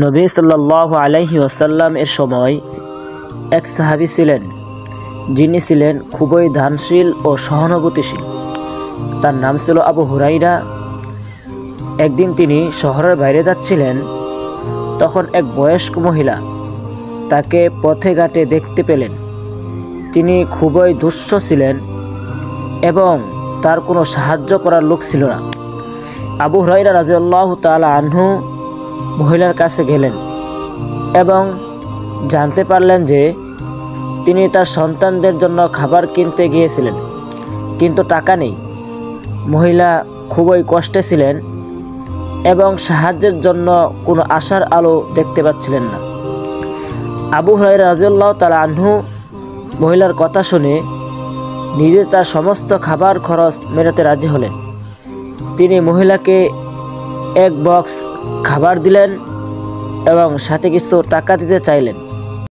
নবী সাল্লাল্লাহু আলাইহি ওয়াসাল্লাম এর সময় এক সাহাবী ছিলেন, যিনি ছিলেন খুবই দানশীল ও সহানুভূতিশীল। তার নাম ছিল আবু হুরাইরা। একদিন তিনি শহরের বাইরে যাচ্ছিলেন, তখন এক বয়স্ক মহিলা তাকে পথে ঘাটে দেখতে পেলেন। তিনি খুবই দুঃস্থ ছিলেন এবং তার কোনো সাহায্য করার লোক ছিল না। আবু হুরাইরা রাদিয়াল্লাহু তাআলা আনহু মহিলার কাছে গেলেন এবং জানতে পারলেন যে তিনি তার সন্তানদের জন্য খাবার কিনতে গিয়েছিলেন, কিন্তু টাকা নেই। মহিলা খুবই কষ্টে ছিলেন এবং সাহায্যের জন্য কোনো আশার আলো দেখতে পাচ্ছিলেন না। আবু হুরায়রা রাদিয়াল্লাহু তাআলা আনহু মহিলার কথা শুনে নিজে তার সমস্ত খাবার খরচ মেটাতে রাজি হলেন। তিনি মহিলাকে এক বক্স খাবার দিলেন এবং সাথে কিছু টাকা দিতে চাইলেন।